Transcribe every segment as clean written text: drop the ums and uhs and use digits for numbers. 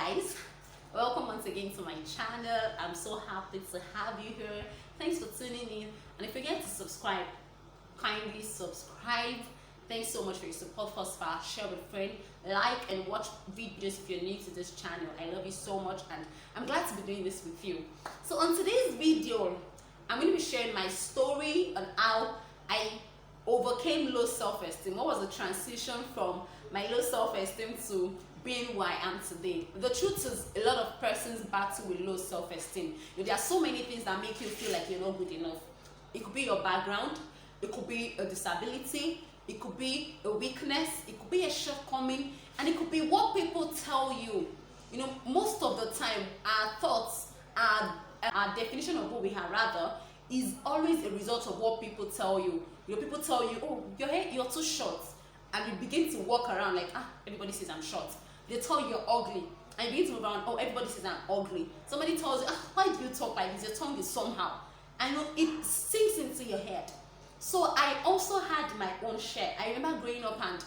guys, welcome once again to my channel. I'm so happy to have you here. Thanks for tuning in, and if you forget to subscribe, kindly subscribe. Thanks so much for your support. First of all, share with a friend, like and watch videos if you're new to this channel. I love you so much and I'm glad to be doing this with you. So on today's video, I'm going to be sharing my story on how I overcame low self-esteem. What was the transition from my low self-esteem to being who I am today? The truth is, a lot of persons battle with low self-esteem. There are so many things that make you feel like you're not good enough. It could be your background, it could be a disability, it could be a weakness, it could be a shortcoming, and it could be what people tell you. You know, most of the time, our thoughts, our definition of who we are rather, is always a result of what people tell you. You know, people tell you, oh, your hair, you're too short, and you begin to walk around like, everybody says I'm short. They tell you you're ugly, and you begin to move around, oh, everybody says I'm ugly. Somebody tells you, why do you talk like this? Your tongue is somehow. And you know, it sinks into your head. So I also had my own share. I remember growing up, and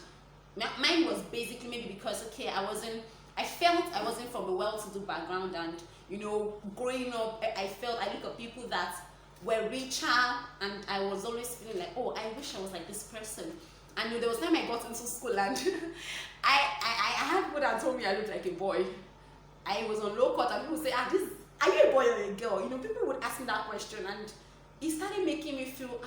mine was basically maybe because, okay, I felt I wasn't from a well-to-do background, and you know, growing up, I look at people that were richer, and I was always feeling like, oh, I wish I was like this person. And you know, there was time I got into school, and I had people that told me I looked like a boy. I was on low cut, and people would say, are you a boy or a girl? You know, people would ask me that question, and it started making me feel,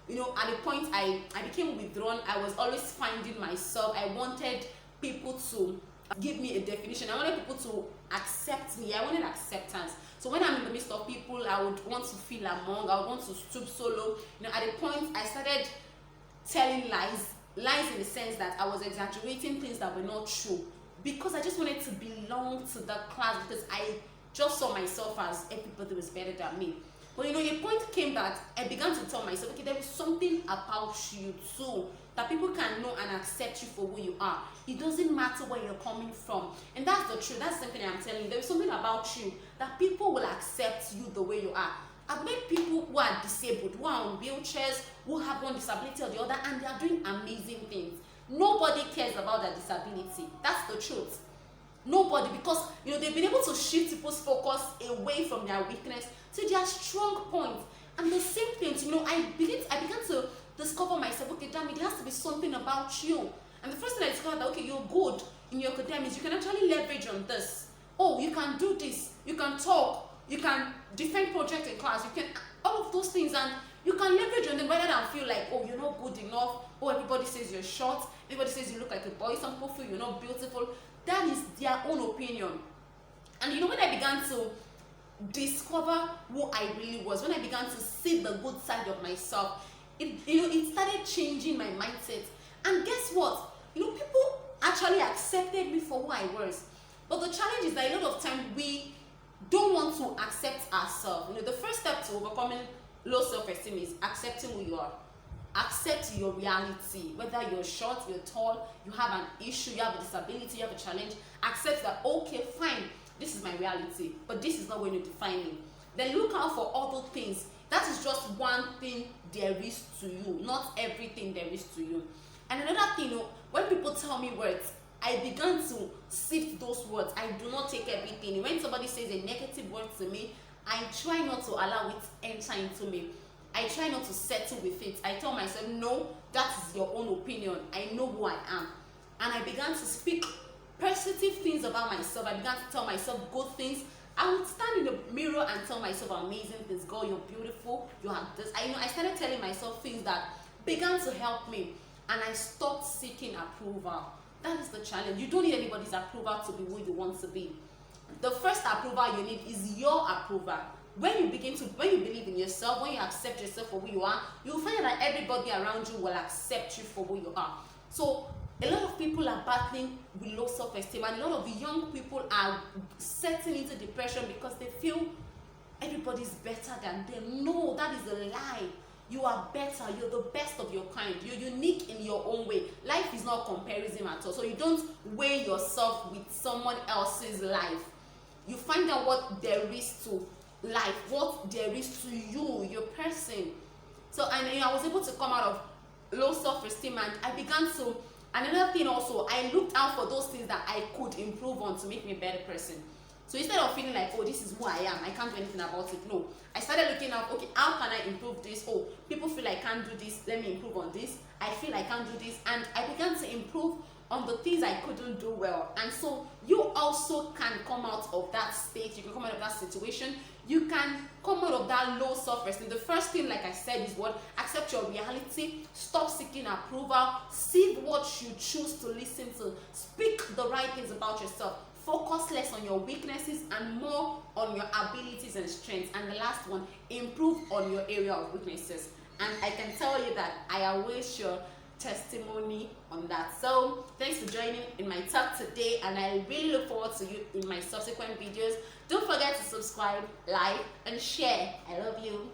you know, at the point I became withdrawn. I was always finding myself. I wanted people to give me a definition. I wanted people to accept me. I wanted acceptance. So when I'm in the midst of people, I would want to feel among. I would want to stoop so low. You know, at the point I started telling lies in the sense that I was exaggerating things that were not true, because I just wanted to belong to the class, because I just saw myself as everybody was better than me. But you know, a point came that I began to tell myself, okay, there is something about you too, that people can know and accept you for who you are. It doesn't matter where you're coming from. And that's the truth. That's something I'm telling you. There is something about you that people will accept you the way you are. I've met people who are disabled, who are on wheelchairs, who have one disability or the other, and they are doing amazing things. Nobody cares about their disability. That's the truth. Nobody, because you know, they've been able to shift people's focus away from their weakness to their strong points. And the same things, you know, I began to discover myself, okay, damn it, there has to be something about you. And the first thing I discovered that, okay, you're good in your academics, you can actually leverage on this. Oh, you can do this, you can talk, you can defend project in class, you can, all of those things, and you can leverage on them rather than feel like, oh, you're not good enough, oh, everybody says you're short, everybody says you look like a boy, some people feel you're not beautiful. That is their own opinion. And you know, when I began to discover who I really was, when I began to see the good side of myself, it started changing my mindset. And guess what? You know, people actually accepted me for who I was. But the challenge is that a lot of time we don't want to accept ourselves. You know, the first step to overcoming low self-esteem is accepting who you are. Accept your reality, whether you're short, you're tall, you have an issue, you have a disability, you have a challenge. Accept that, okay, fine, this is my reality, but this is not going to define me. Then look out for other things. That is just one thing there is to you, not everything there is to you. And another thing, you know, when people tell me words, I began to sift those words. I do not take everything. When somebody says a negative word to me, I try not to allow it enter into me. I try not to settle with it. I tell myself, no, that is your own opinion. I know who I am. And I began to speak positive things about myself. I began to tell myself good things. I would stand in the mirror and tell myself amazing things. Girl, you're beautiful. You have this. I started telling myself things that began to help me. And I stopped seeking approval. That is the challenge. You don't need anybody's approval to be who you want to be. The first approval you need is your approval. When you believe in yourself, when you accept yourself for who you are, you'll find that everybody around you will accept you for who you are. So a lot of people are battling with low self-esteem, and a lot of young people are setting into depression because they feel everybody's better than them. No, that is a lie. You are better. You're the best of your kind. You're unique in your own way. Life is not comparison at all. So you don't weigh yourself with someone else's life. You find out what there is to life, what there is to you, your person. So, and you know, I was able to come out of low self-esteem, and I began to And another thing also, I looked out for those things that I could improve on to make me a better person. So instead of feeling like, oh, this is who I am, I can't do anything about it, no. I started looking at, okay, how can I improve this? Oh, people feel I can't do this, let me improve on this. I feel I can't do this, and I began to improve on the things I couldn't do well. And so you also can come out of that state, you can come out of that situation, you can come out of that low self-esteem. The first thing, like I said, is what? Accept your reality, stop seeking approval, see what you choose to listen to, speak the right things about yourself, focus less on your weaknesses and more on your abilities and strengths. And the last one, improve on your area of weaknesses. And I can tell you that I await your testimony on that. So thanks for joining in my talk today, and I really look forward to you in my subsequent videos. Don't forget to subscribe, like, and share. I love you.